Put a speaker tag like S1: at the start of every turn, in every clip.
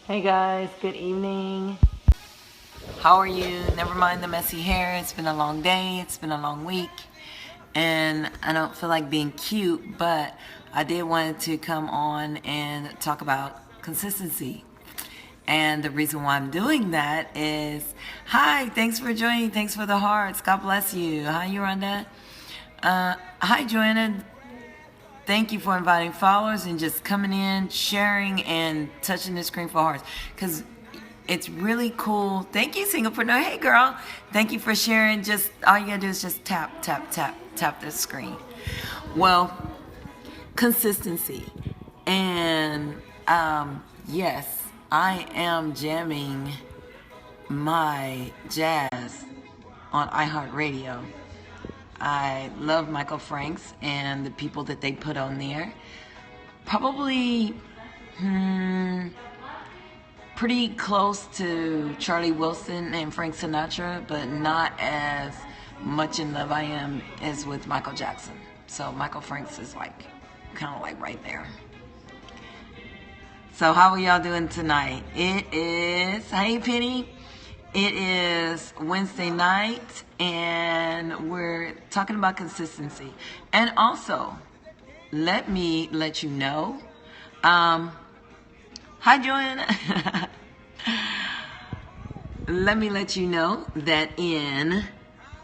S1: Hey guys, good evening. How are you? Never mind the messy hair. It's been a long day. It's been a long week. And I don't feel like being cute, but I did want to come on and talk about consistency. And the reason why I'm doing that is, hi, thanks for joining. Thanks for the hearts. God bless you. Hi, Yolanda. Hi, Joanna. Thank you for inviting followers and just coming in, sharing, and touching the screen for hearts. Because it's really cool. Thank you, Singapore. No, hey, girl. Thank you for sharing. Just all you gotta do is just tap, tap, tap, tap the screen. Well, consistency. And yes, I am jamming my jazz on iHeartRadio. I love Michael Franks and the people that they put on there. Probably pretty close to Charlie Wilson and Frank Sinatra, but not as much in love I am as with Michael Jackson. So Michael Franks is like kind of like right there. So how are y'all doing tonight? It is, hey Penny, it is Wednesday night and we're talking about consistency. And also, let me let you know, hi Joanna. Let me let you know that in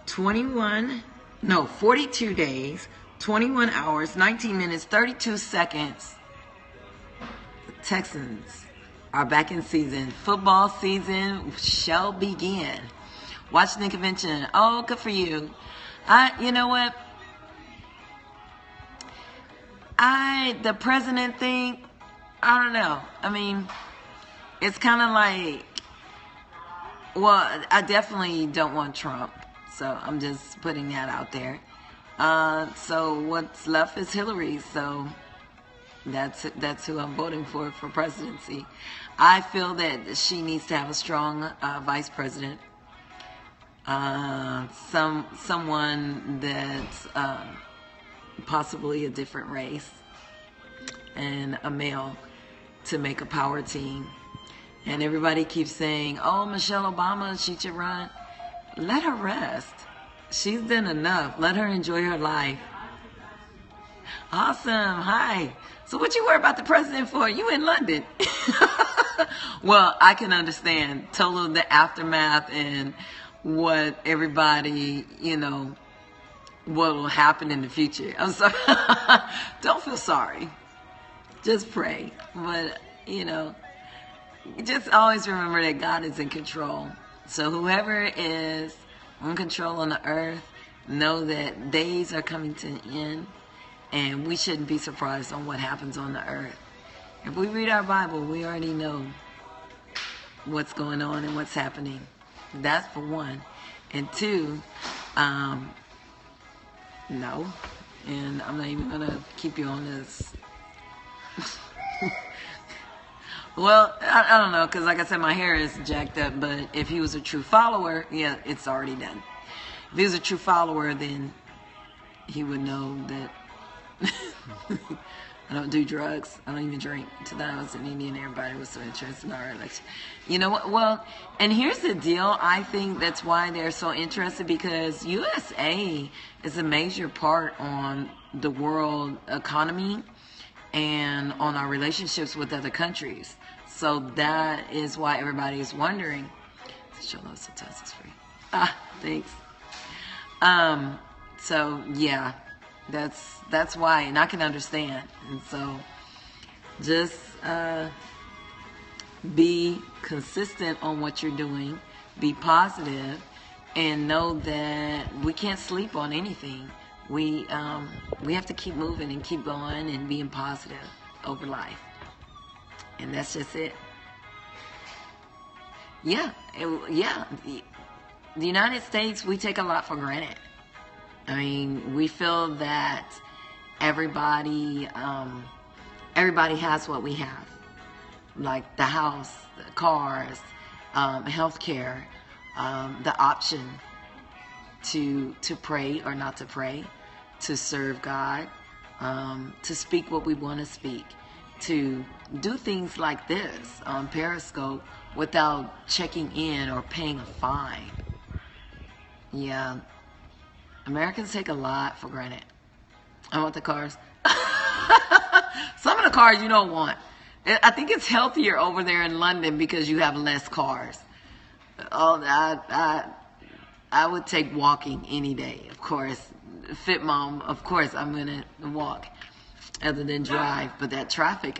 S1: 42 days, 21 hours, 19 minutes, 32 seconds, the Texans are back in season. Football season shall begin. Washington Convention. Oh, good for you. You know what? The president thing, I don't know. I mean, it's kind of like, well, I definitely don't want Trump. So I'm just putting that out there. So what's left is Hillary. So that's who I'm voting for presidency. I feel that she needs to have a strong vice president. Someone that's possibly a different race and a male to make a power team. And everybody keeps saying, oh, Michelle Obama, she should run. Let her rest. She's done enough. Let her enjoy her life. Awesome. Hi. So what you worry about the president for? You in London. Well, I can understand total the aftermath and what everybody, what will happen in the future. I'm sorry. Don't feel sorry. Just pray. But, just always remember that God is in control. So whoever is in control on the earth, know that days are coming to an end, and we shouldn't be surprised on what happens on the earth. If we read our Bible, we already know what's going on and what's happening. That's for one. And two, no. And I'm not even going to keep you on this. Well, I don't know, because like I said, my hair is jacked up, but if he was a true follower, yeah, it's already done. If he was a true follower, then he would know that I don't do drugs. I don't even drink. Until then I was an Indian, everybody was so interested in our election. You know what? Well, and here's the deal. I think that's why they're so interested, because USA is a major part on the world economy and on our relationships with other countries. So that is why everybody is wondering. Show those sometimes it's free. Thanks. So yeah, that's why, and I can understand. And so just be consistent on what you're doing, be positive, and know that we can't sleep on anything. We have to keep moving and keep going and being positive over life. And that's just it. Yeah. The United States, we take a lot for granted. I mean, we feel that everybody has what we have. Like the house, the cars, healthcare, the option to pray or not to pray, to serve God, to speak what we want to speak, to do things like this on Periscope without checking in or paying a fine. Yeah, Americans take a lot for granted. I want the cars. Some of the cars you don't want. I think it's healthier over there in London because you have less cars. Oh, I would take walking any day, of course. Fit mom, of course, I'm gonna walk other than drive. But that traffic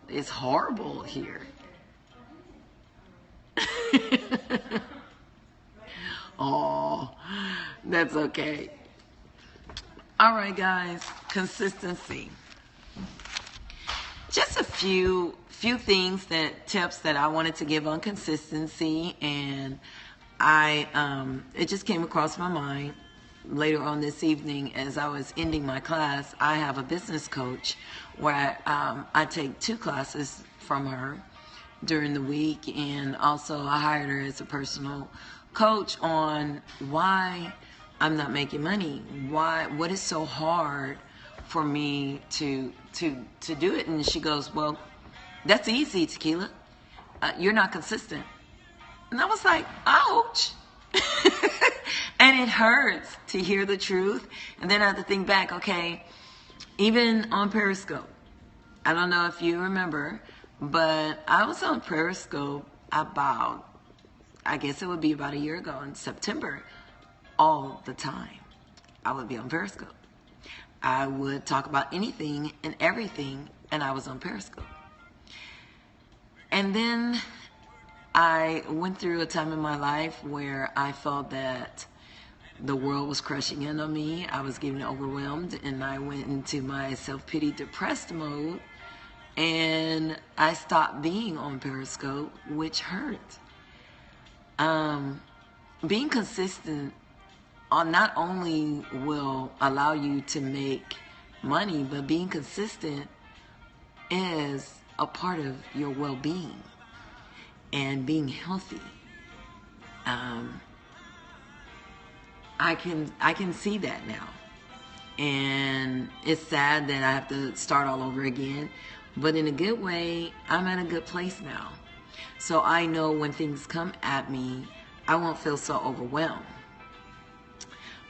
S1: is horrible here. Oh, that's okay. All right, guys, consistency. Just a few things tips that I wanted to give on consistency, and it just came across my mind later on this evening as I was ending my class. I have a business coach where I take 2 classes from her during the week, and also I hired her as a personal coach on why I'm not making money. What is so hard for me to do it? And she goes, well, that's easy, Tequila. You're not consistent. And I was like, ouch. And it hurts to hear the truth. And then I have to think back, okay, even on Periscope, I don't know if you remember, but I was on Periscope about, I guess it would be about a year ago in September. All the time I would be on Periscope. I would talk about anything and everything, and I was on Periscope. And then I went through a time in my life where I felt that the world was crushing in on me. I was getting overwhelmed, and I went into my self-pity, depressed mode, and I stopped being on Periscope, which hurt. Being consistent not only will allow you to make money, but being consistent is a part of your well-being and being healthy. I can see that now, and it's sad that I have to start all over again, but in a good way, I'm at a good place now. So I know when things come at me, I won't feel so overwhelmed.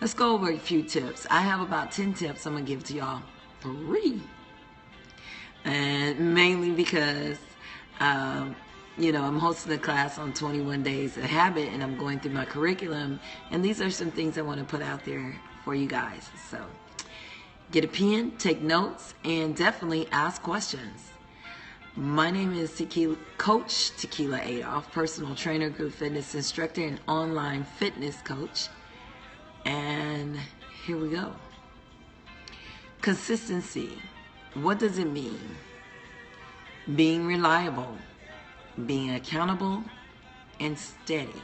S1: Let's go over a few tips. I have about 10 tips I'm going to give to y'all free. And mainly because, I'm hosting a class on 21 Days of Habit, and I'm going through my curriculum. And these are some things I want to put out there for you guys. So get a pen, take notes, and definitely ask questions. My name is Coach Tequila Adolph, personal trainer, group fitness instructor, and online fitness coach. And here we go. Consistency. What does it mean? Being reliable, being accountable, and steady.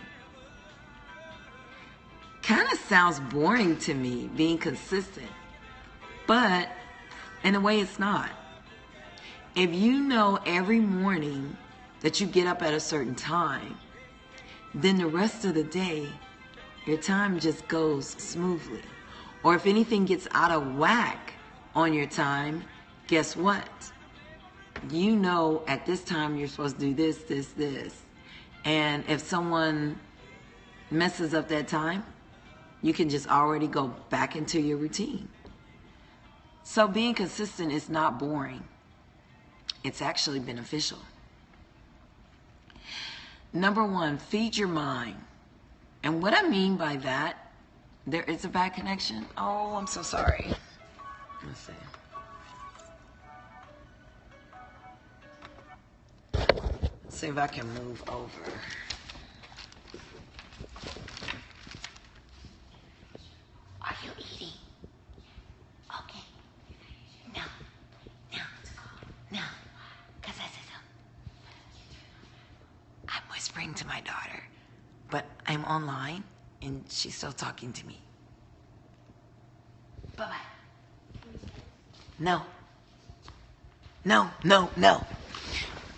S1: Kind of sounds boring to me, being consistent, but in a way it's not. If you know every morning that you get up at a certain time, then the rest of the day, your time just goes smoothly. Or if anything gets out of whack on your time, guess what? You know at this time you're supposed to do this, this, this. And if someone messes up that time, you can just already go back into your routine. So being consistent is not boring. It's actually beneficial. Number 1, feed your mind. And what I mean by that, there is a bad connection. Oh, I'm so sorry. Let's see. Let's see if I can move over. Are you eating? Okay. No. Because I'm whispering to my daughter, but I'm online and she's still talking to me. Bye-bye. No.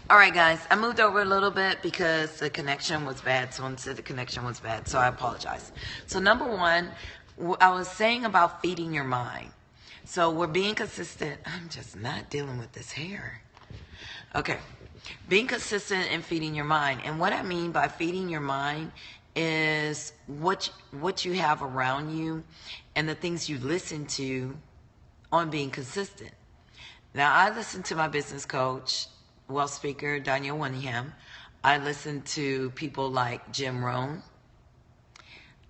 S1: All right, guys, I moved over a little bit because the connection was bad. Someone said the connection was bad, so I apologize. So number 1, I was saying about feeding your mind. So we're being consistent. I'm just not dealing with this hair. Okay. Being consistent in feeding your mind. And what I mean by feeding your mind is what you have around you and the things you listen to on being consistent. Now, I listen to my business coach, wealth speaker, Danielle Winningham. I listen to people like Jim Rohn.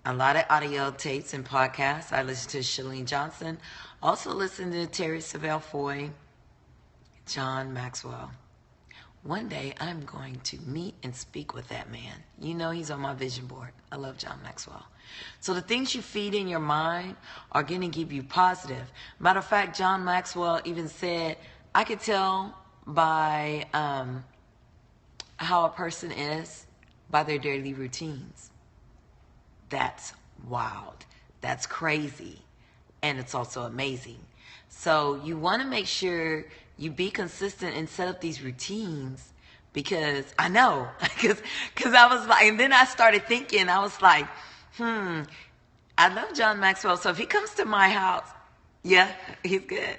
S1: A lot of audio tapes and podcasts. I listen to Chalene Johnson. Also listen to Terry Savelle Foy, John Maxwell. One day I'm going to meet and speak with that man. You know he's on my vision board. I love John Maxwell. So the things you feed in your mind are going to give you positive. Matter of fact, John Maxwell even said, I could tell by how a person is by their daily routines. That's wild. That's crazy. And it's also amazing. So you want to make sure you be consistent and set up these routines, because I know, because I was like, and then I started thinking, I was like, I love John Maxwell. So if he comes to my house, yeah, he's good.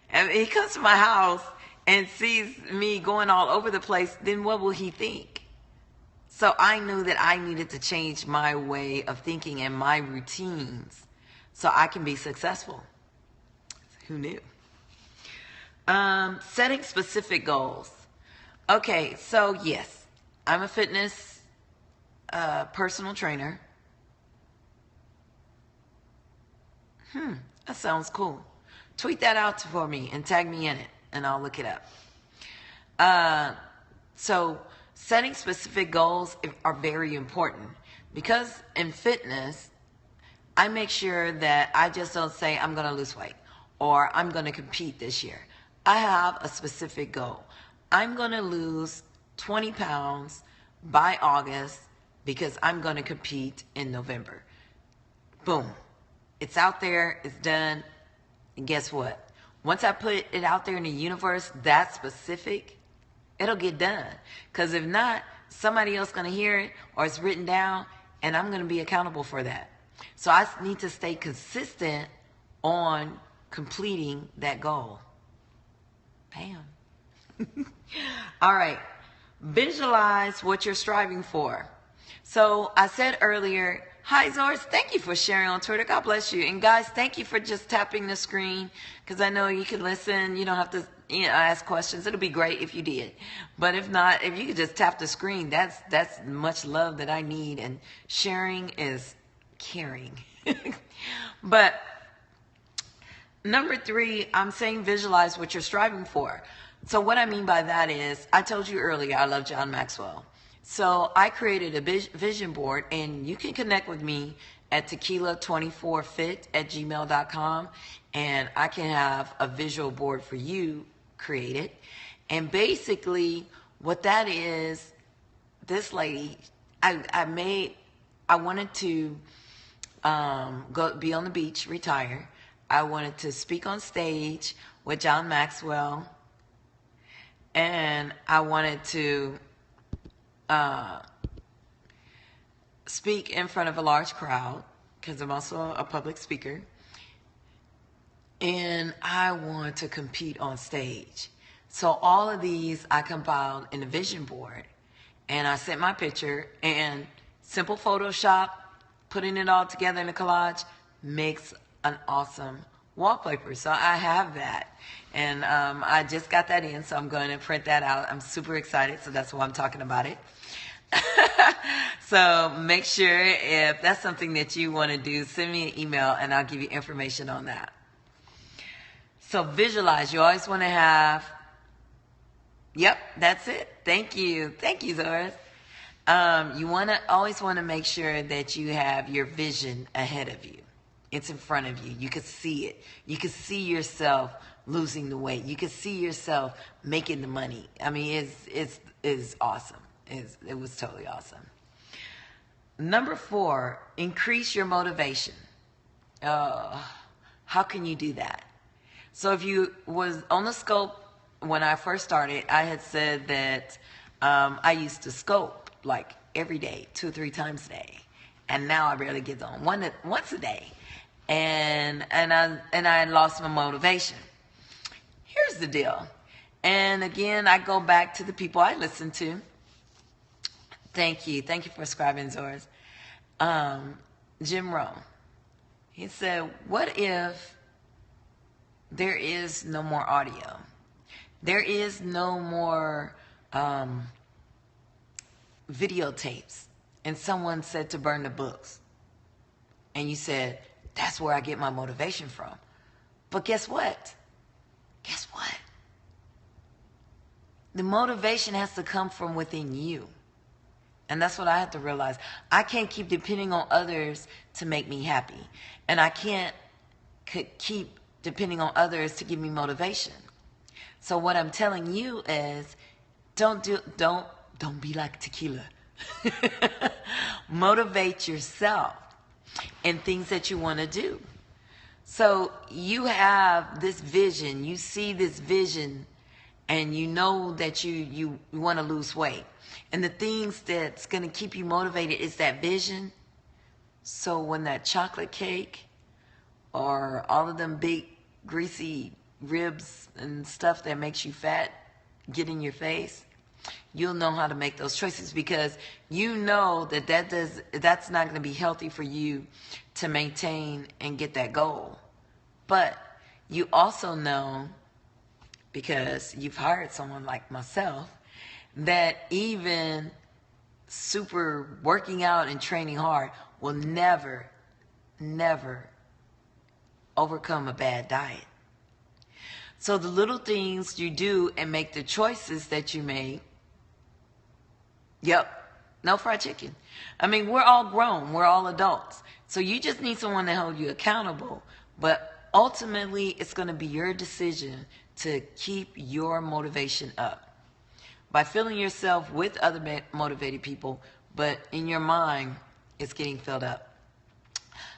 S1: And he comes to my house and sees me going all over the place, then what will he think? So I knew that I needed to change my way of thinking and my routines so I can be successful. Who knew? Setting specific goals. Okay, so yes, I'm a fitness personal trainer. That sounds cool. Tweet that out for me and tag me in it, and I'll look it up. So setting specific goals are very important, because in fitness, I make sure that I just don't say I'm going to lose weight or I'm going to compete this year. I have a specific goal. I'm going to lose 20 pounds by August because I'm going to compete in November. Boom. It's out there. It's done. And guess what? Once I put it out there in the universe, that specific, it'll get done. Because if not, somebody else going to hear it, or it's written down, and I'm going to be accountable for that. So I need to stay consistent on completing that goal. Bam. All right. Visualize what you're striving for. So I said earlier, hi Zors, thank you for sharing on Twitter. God bless you. And guys, thank you for just tapping the screen, because I know you can listen. You don't have to ask questions. It'll be great if you did. But if not, if you could just tap the screen, that's much love that I need. And sharing is caring. But number 3, I'm saying visualize what you're striving for. So what I mean by that is, I told you earlier, I love John Maxwell. So I created a vision board, and you can connect with me at tequila24fit@gmail.com, and I can have a visual board for you created. And basically what that is, this lady, I wanted to go be on the beach, retire. I wanted to speak on stage with John Maxwell, and I wanted to speak in front of a large crowd, because I'm also a public speaker, and I want to compete on stage. So all of these I compiled in a vision board, and I sent my picture, and simple Photoshop, putting it all together in a collage makes an awesome wallpaper. So I have that, and I just got that in, so I'm going to print that out. I'm super excited, so that's why I'm talking about it. So make sure, if that's something that you want to do, send me an email and I'll give you information on that. So visualize. You always want to have, yep, that's it. Thank you, Zoris. You always want to make sure that you have your vision ahead of you. It's in front of you. You can see it. You can see yourself losing the weight. You can see yourself making the money. I mean, it's awesome. It was totally awesome. Number 4, increase your motivation. How can you do that? So if you was on the scope when I first started, I had said that I used to scope like every day, 2 or 3 times a day, and now I barely get on once a day, and I lost my motivation. Here's the deal. And again, I go back to the people I listen to. Thank you for subscribing, Zors. Jim Rohn. He said, what if there is no more audio? There is no more videotapes. And someone said to burn the books. And you said, that's where I get my motivation from. But guess what? Guess what? The motivation has to come from within you. And that's what I have to realize. I can't keep depending on others to make me happy. And I can't keep depending on others to give me motivation. So what I'm telling you is, don't be like tequila. Motivate yourself in things that you want to do. So you have this vision, you see this vision, and you know that you want to lose weight. And the things that's going to keep you motivated is that vision. So when that chocolate cake or all of them big greasy ribs and stuff that makes you fat get in your face, you'll know how to make those choices, because you know that's not going to be healthy for you to maintain and get that goal. But you also know, because you've hired someone like myself, that even super working out and training hard will never overcome a bad diet. So the little things you do and make the choices that you make. Yep. No fried chicken. I mean, we're all grown. We're all adults. So you just need someone to hold you accountable. But ultimately, it's going to be your decision to keep your motivation up by filling yourself with other motivated people, but in your mind, it's getting filled up.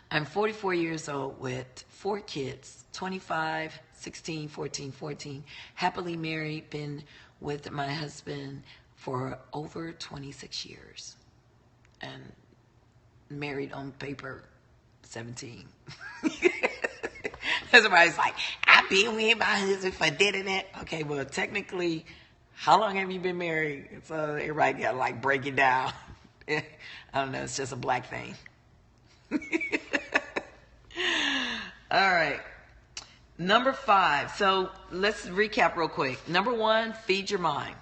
S1: I'm 44 years old with 4 kids, 25, 16, 14, 14, happily married, been with my husband for over 26 years, and married on paper 17. Everybody's like, I've been with my husband for that. Okay, well, technically, how long have you been married? So everybody got to like break it down. I don't know, it's just a black thing. All right. Number 5. So let's recap real quick. Number 1, feed your mind.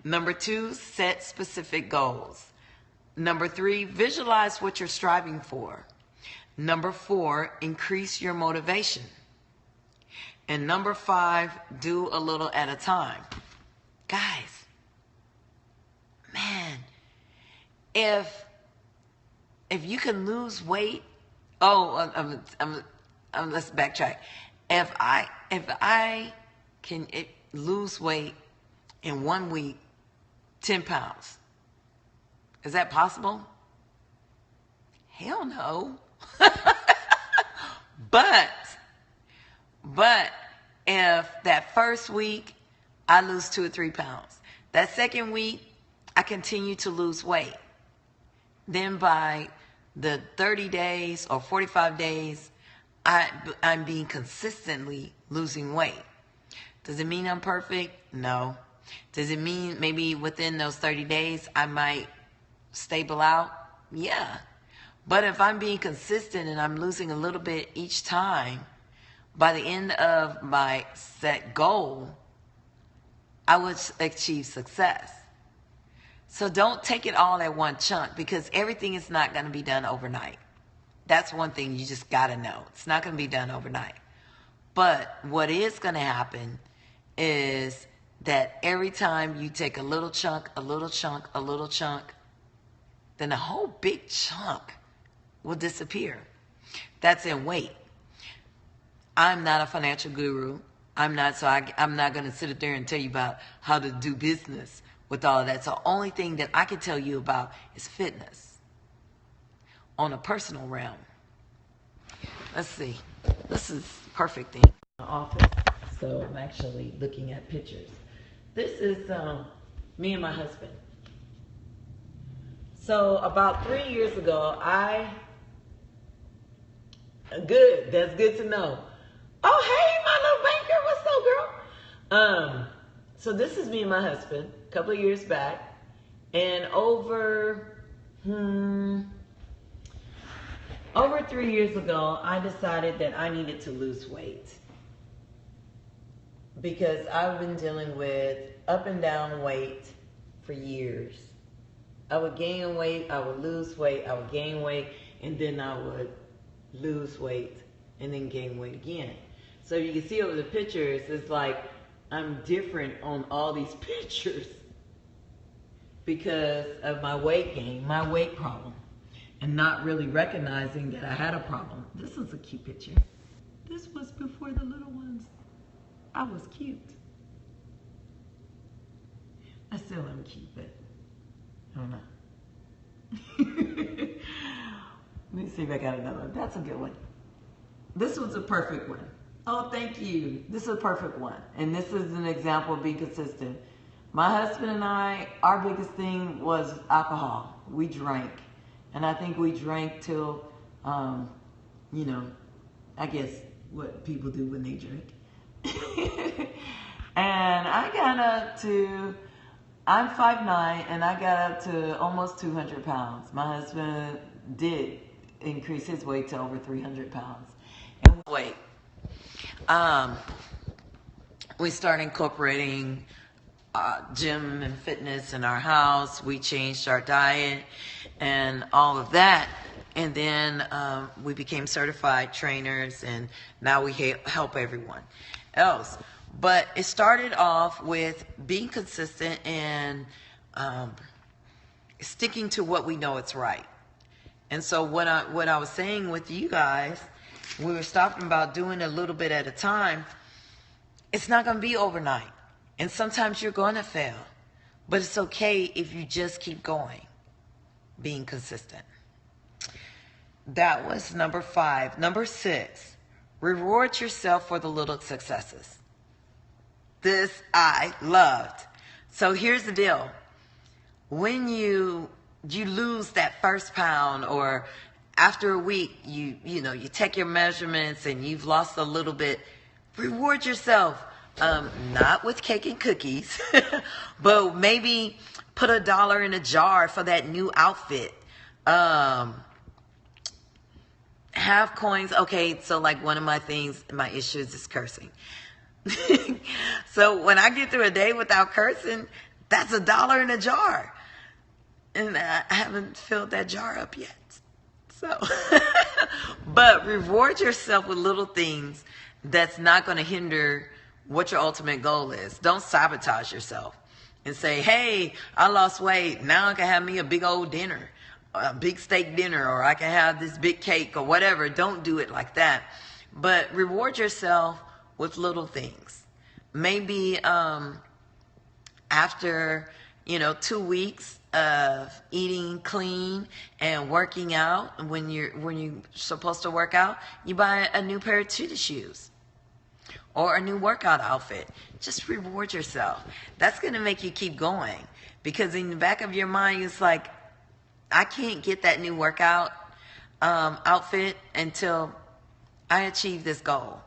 S1: Number 2, set specific goals. Number 3, visualize what you're striving for. Number 4, increase your motivation. And number 5, do a little at a time. Guys, man, if you can lose weight, let's backtrack. If I can lose weight in 1 week, 10 pounds, is that possible? Hell no. But if that first week I lose 2 or 3 pounds, that second week I continue to lose weight, then by the 30 days or 45 days, I'm being consistently losing weight. Does it mean I'm perfect? No. Does it mean maybe within those 30 days I might stable out? Yeah. But if I'm being consistent and I'm losing a little bit each time, by the end of my set goal, I would achieve success. So don't take it all at one chunk, because everything is not going to be done overnight. That's one thing you just got to know. It's not going to be done overnight. But what is going to happen is that every time you take a little chunk, a little chunk, a little chunk, then a whole big chunk will disappear. That's in weight. I'm not a financial guru. I'm not going to sit there and tell you about how to do business with all of that. So the only thing that I can tell you about is fitness on a personal realm. Let's see. This is perfect in my office. So I'm actually looking at pictures. This is me and my husband. So about 3 years ago, that's good to know. Oh, hey, my little banker, what's up, girl? So this is me and my husband, a couple of years back. And over 3 years ago, I decided that I needed to lose weight. Because I've been dealing with up and down weight for years. I would gain weight, I would lose weight, I would gain weight, and then I would lose weight and then gain weight again. So you can see over the pictures, it's like I'm different on all these pictures because of my weight gain, my weight problem, and not really recognizing that I had a problem. This is a cute picture. This was before the little ones. I was cute. I still am cute, but I don't know. Let me see if I got another one. That's a good one. This one's a perfect one. Oh, thank you. This is a perfect one. And this is an example of being consistent. My husband and I, our biggest thing was alcohol. We drank. And I think we drank till, you know, I guess what people do when they drink. And I got up to, I'm 5'9", and I got up to almost 200 pounds. My husband did increase his weight to over 300 pounds. And wait, we started incorporating gym and fitness in our house. We changed our diet and all of that. And then we became certified trainers, and now we help everyone else. But it started off with being consistent and sticking to what we know it's right. And so what I was saying with you guys, we were talking about doing a little bit at a time. It's not going to be overnight. And sometimes you're going to fail. But it's okay if you just keep going, being consistent. That was number 5. Number 6, reward yourself for the little successes. This I loved. So here's the deal. When you lose that first pound, or after a week, you take your measurements and you've lost a little bit, reward yourself. Not with cake and cookies, but maybe put $1 in a jar for that new outfit. Have coins. Okay, so like one of my issues is cursing. So when I get through a day without cursing, that's $1 in a jar. And I haven't filled that jar up yet. So, but reward yourself with little things that's not going to hinder what your ultimate goal is. Don't sabotage yourself and say, hey, I lost weight. Now I can have me a big old dinner, a big steak dinner, or I can have this big cake or whatever. Don't do it like that. But reward yourself with little things. Maybe after 2 weeks of eating clean and working out, when you're supposed to work out, you buy a new pair of tennis shoes or a new workout outfit. Just reward yourself. That's going to make you keep going, because in the back of your mind, it's like, I can't get that new workout outfit until I achieve this goal,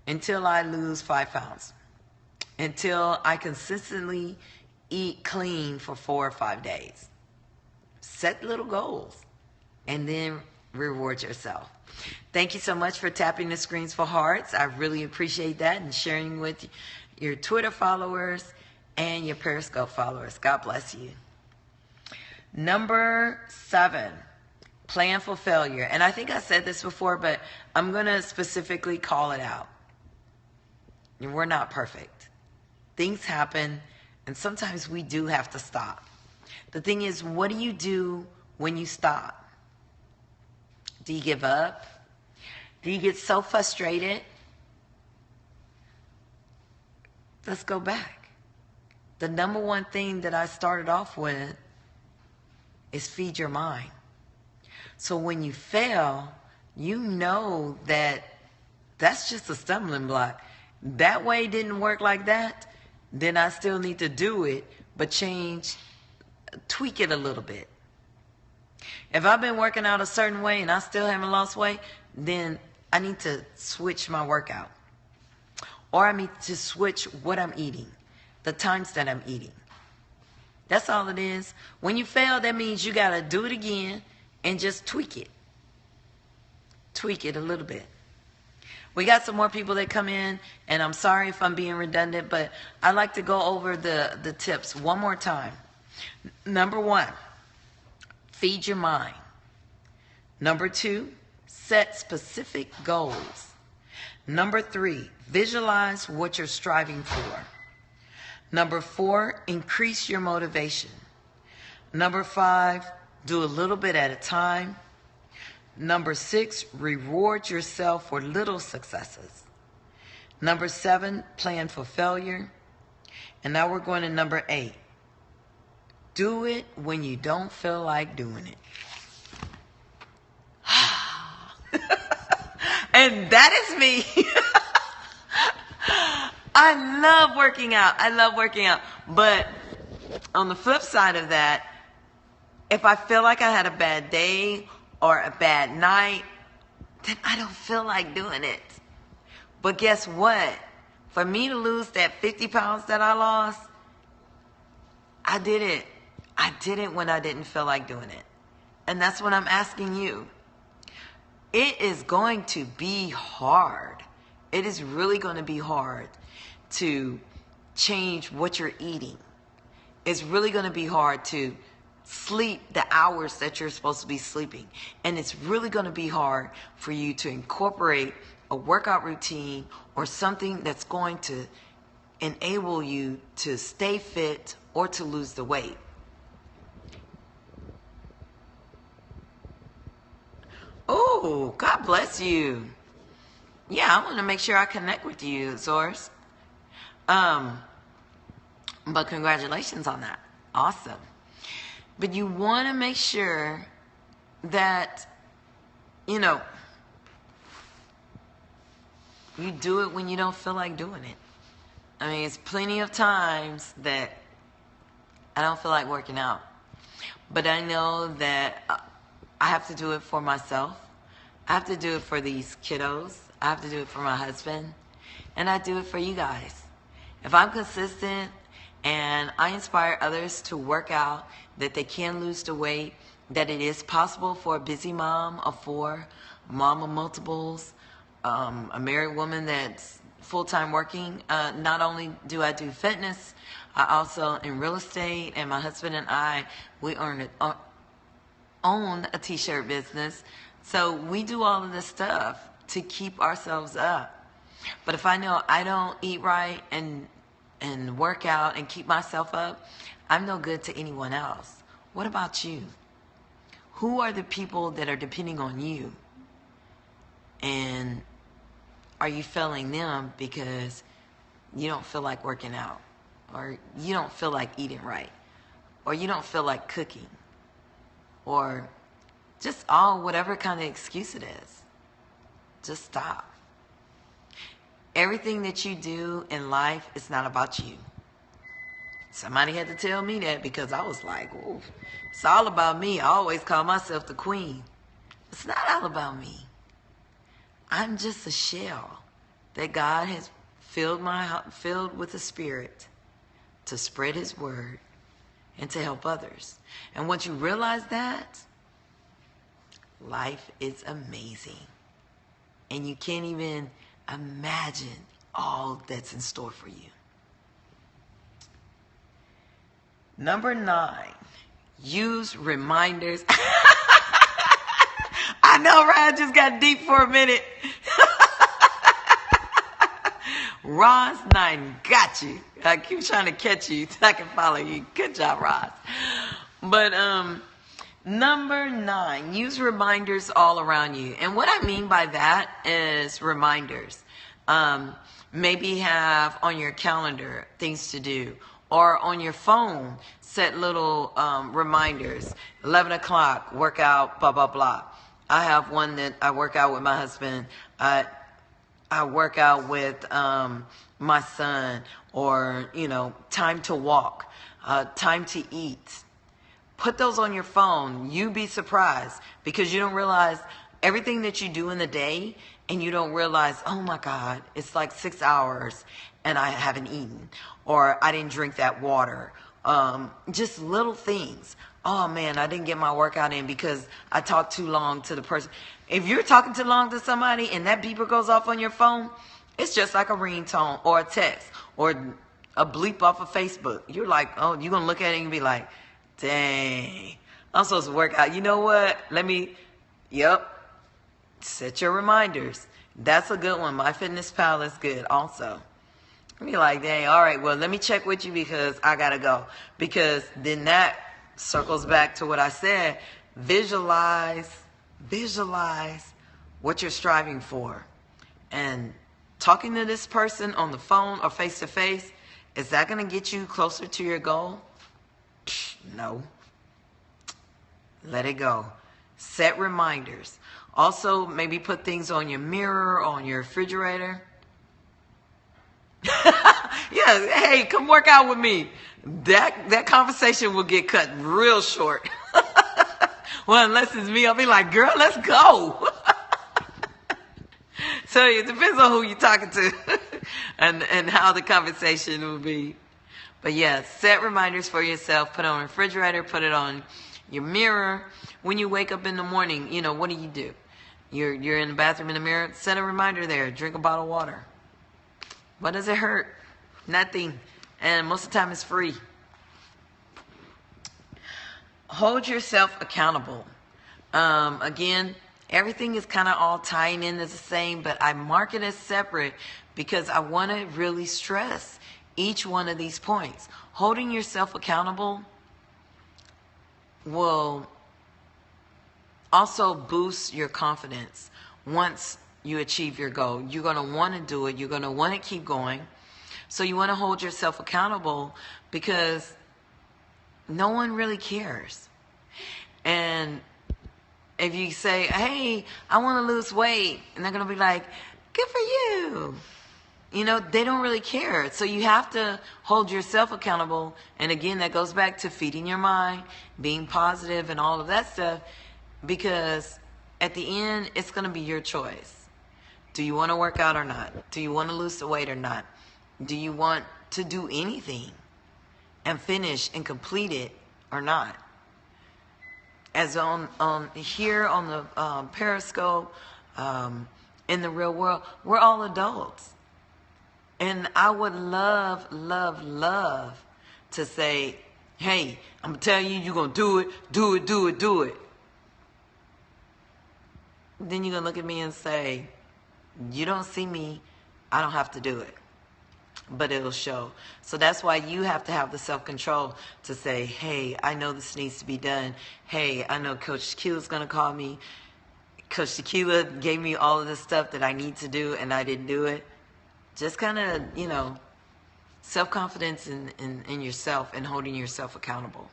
S1: until I lose 5 pounds, until I consistently eat clean for 4 or 5 days. Set little goals and then reward yourself. Thank you so much for tapping the screens for hearts. I really appreciate that, and sharing with your Twitter followers and your Periscope followers. God bless you. Number 7, plan for failure. And I think I said this before, but I'm going to specifically call it out. We're not perfect. Things happen, and sometimes we do have to stop. The thing is, what do you do when you stop? Do you give up? Do you get so frustrated? Let's go back. The number one thing that I started off with is feed your mind. So when you fail, you know that that's just a stumbling block. That way didn't work like that, then I still need to do it, but tweak it a little bit. If I've been working out a certain way and I still haven't lost weight, then I need to switch my workout. Or I need to switch what I'm eating. the times that I'm eating. That's all it is. When you fail, that means you got to do it again and just tweak it. Tweak it a little bit. We got some more people that come in, and I'm sorry if I'm being redundant, but I like to go over the tips one more time. Number 1, feed your mind. Number 2, set specific goals. Number 3, visualize what you're striving for. Number 4, increase your motivation. Number 5, do a little bit at a time. Number 6, reward yourself for little successes. Number 7, plan for failure. And now we're going to number 8. Do it when you don't feel like doing it. And that is me. I love working out. I love working out. But on the flip side of that, if I feel like I had a bad day or a bad night, then I don't feel like doing it. But guess what? For me to lose that 50 pounds that I lost, I did it. I did it when I didn't feel like doing it. And that's what I'm asking you. It is going to be hard. It is really going to be hard to change what you're eating. It's really going to be hard to sleep the hours that you're supposed to be sleeping. And it's really going to be hard for you to incorporate a workout routine or something that's going to enable you to stay fit or to lose the weight. Oh, God bless you. Yeah, I want to make sure I connect with you, Source. But congratulations on that. Awesome. But you want to make sure that, you do it when you don't feel like doing it. I mean, it's plenty of times that I don't feel like working out. But I know that I have to do it for myself. I have to do it for these kiddos. I have to do it for my husband. And I do it for you guys. If I'm consistent and I inspire others to work out, that they can lose the weight, that it is possible for a busy mom of 4, mom of multiples, a married woman that's full-time working. Not only do I do fitness, I also in real estate, and my husband and I, we own a t-shirt business. So we do all of this stuff to keep ourselves up. But if I know I don't eat right and work out and keep myself up, I'm no good to anyone else. What about you? Who are the people that are depending on you? And are you failing them because you don't feel like working out? Or you don't feel like eating right? Or you don't feel like cooking? Or just whatever kind of excuse it is. Just stop. Everything that you do in life is not about you. Somebody had to tell me that because I was like, oh, it's all about me. I always call myself the queen. It's not all about me. I'm just a shell that God has filled with the Spirit to spread His word and to help others. And once you realize that, life is amazing. And you can't even imagine all that's in store for you. Number 9, use reminders. I know, Ryan just got deep for a minute. Ross 9, got you. I keep trying to catch you so I can follow you. Good job, Ross. But number 9, use reminders all around you. And what I mean by that is reminders. Maybe have on your calendar things to do, or on your phone, set little reminders. 11 o'clock, workout, blah, blah, blah. I have one that I work out with my husband. I work out with my son, or, time to walk, time to eat. Put those on your phone. You'd be surprised because you don't realize everything that you do in the day, and you don't realize, oh my God, it's like 6 hours and I haven't eaten, or I didn't drink that water. Just little things. Oh man, I didn't get my workout in because I talked too long to the person. If you're talking too long to somebody and that beeper goes off on your phone, it's just like a ringtone or a text or a bleep off of Facebook. You're like, oh, you're going to look at it and be like, dang, I'm supposed to work out. You know what? Set your reminders. That's a good one. MyFitnessPal is good also. Be like, dang, all right, well, let me check with you because I got to go. Because then that circles back to what I said. Visualize what you're striving for. And talking to this person on the phone or face-to-face, is that going to get you closer to your goal? No. Let it go. Set reminders. Also, maybe put things on your mirror, on your refrigerator. Yeah, hey, come work out with me. That conversation will get cut real short. Well, unless it's me, I'll be like, girl, let's go. So it depends on who you're talking to and how the conversation will be. But yeah, set reminders for yourself. Put it on the refrigerator. Put it on your mirror. When you wake up in the morning, what do? You're in the bathroom in the mirror. Set a reminder there. Drink a bottle of water. What does it hurt? Nothing. And most of the time it's free. Hold yourself accountable. Again, everything is kind of all tying in as the same, but I mark it as separate because I want to really stress each one of these points. Holding yourself accountable will also boost your confidence once you achieve your goal. You're going to want to do it. You're going to want to keep going. So you want to hold yourself accountable because no one really cares. And if you say, hey, I want to lose weight, and they're going to be like, good for you. They don't really care. So you have to hold yourself accountable. And again, that goes back to feeding your mind, being positive and all of that stuff. Because at the end, it's going to be your choice. Do you want to work out or not? Do you want to lose the weight or not? Do you want to do anything and finish and complete it or not? As on here on the Periscope, in the real world, we're all adults. And I would love to say, hey, I'm going to tell you, you're going to do it. Then you're going to look at me and say, you don't see me, I don't have to do it. But it'll show. So that's why you have to have the self-control to say, hey, I know this needs to be done. Hey, I know Coach Tequila's going to call me. Coach Tequila gave me all of the stuff that I need to do and I didn't do it. Just kind of, self-confidence in yourself and holding yourself accountable.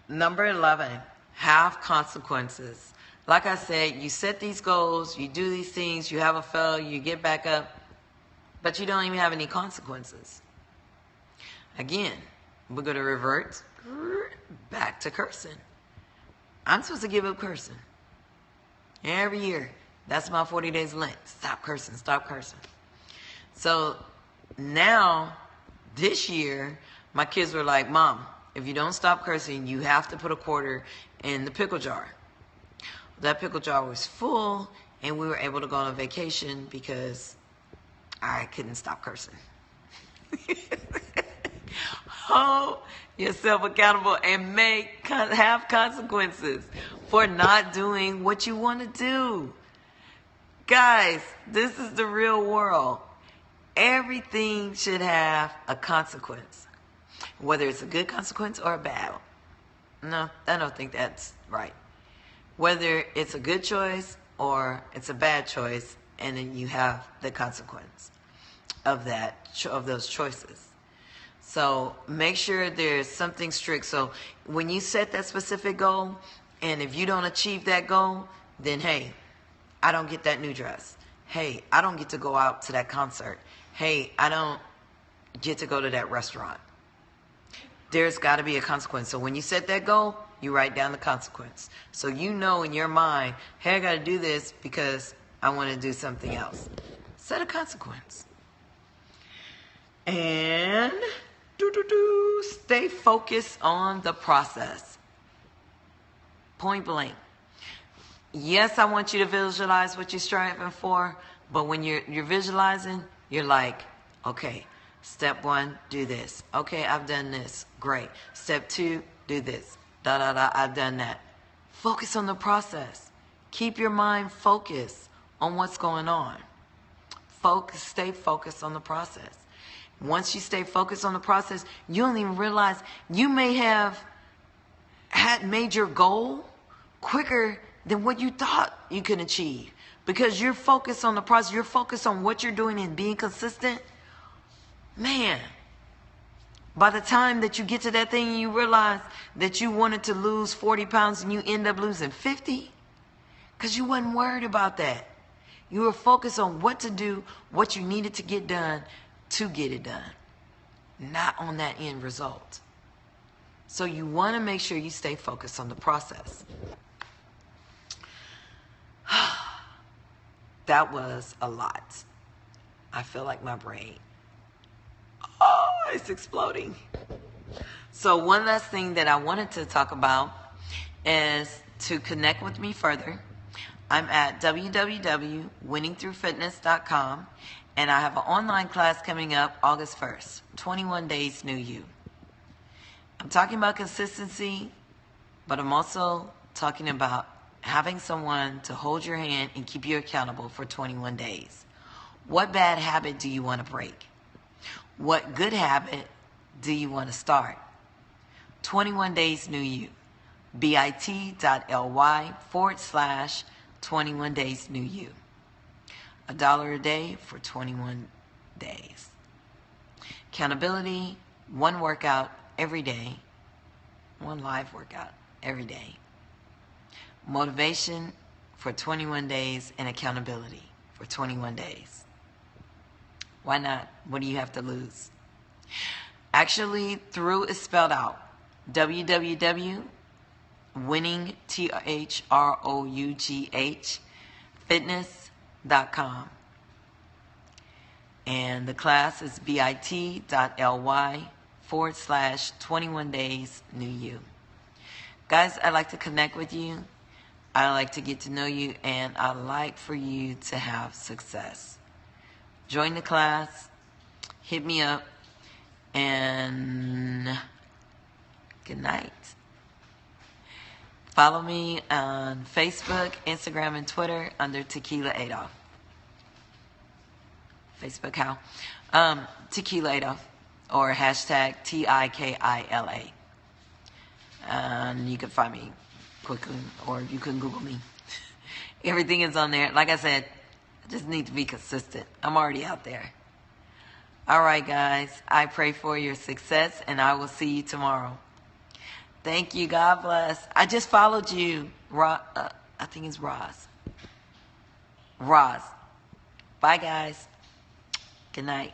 S1: Number 11, have consequences. Like I said, you set these goals, you do these things, you have a failure, you get back up, but you don't even have any consequences. Again, we're going to revert back to cursing. I'm supposed to give up cursing. Every year. That's my 40 days Lent. Stop cursing. So now, this year, my kids were like, Mom, if you don't stop cursing, you have to put a quarter in the pickle jar. That pickle jar was full, and we were able to go on a vacation because I couldn't stop cursing. Hold yourself accountable and have consequences for not doing what you want to do. Guys, this is the real world. Everything should have a consequence. Whether it's a good consequence or a bad one. No, I don't think that's right. Whether it's a good choice or it's a bad choice, and then you have the consequence of those choices. So make sure there's something strict. So when you set that specific goal, and if you don't achieve that goal, then hey, I don't get that new dress. Hey, I don't get to go out to that concert. Hey, I don't get to go to that restaurant. There's got to be a consequence. So when you set that goal, you write down the consequence. So you know in your mind, hey, I got to do this because I want to do something else. Set a consequence. And stay focused on the process. Point blank. Yes, I want you to visualize what you're striving for, but when you're visualizing, you're like, okay, step 1, do this. Okay, I've done this. Great. Step 2, do this. I've done that. Focus on the process. Keep your mind focused on what's going on. Stay focused on the process. Once you stay focused on the process, you don't even realize you may have made your goal quicker than what you thought you could achieve. Because you're focused on the process, you're focused on what you're doing and being consistent. Man, by the time that you get to that thing, you realize that you wanted to lose 40 pounds and you end up losing 50. Because you wasn't worried about that. You were focused on what to do, what you needed to get done to get it done. Not on that end result. So you want to make sure you stay focused on the process. That was a lot. I feel like my brain, it's exploding. So one last thing that I wanted to talk about is to connect with me further. I'm at www.winningthroughfitness.com, and I have an online class coming up August 1st, 21 Days New You. I'm talking about consistency, but I'm also talking about having someone to hold your hand and keep you accountable for 21 days. What bad habit do you want to break? What good habit do you want to start? 21 Days New You. bit.ly/21 Days New You. $1 a day for 21 days. Accountability, one workout every day. One live workout every day. Motivation for 21 days and accountability for 21 days. Why not? What do you have to lose? Actually, through is spelled out. www.winning, THROUGH, fitness.com. And the class is bit.ly/21 Days New You. Guys, I'd like to connect with you. I like to get to know you, and I like for you to have success. Join the class, hit me up, and good night. Follow me on Facebook, Instagram, and Twitter under Tequila Adolf. Facebook how? Tequila Adolf, or hashtag TIKILA. And you can find me quickly, or you can Google me. Everything is on there. Like I said, I just need to be consistent. I'm already out there. All right, guys. I pray for your success, and I will see you tomorrow. Thank you. God bless. I just followed you. I think it's Roz. Bye, guys. Good night.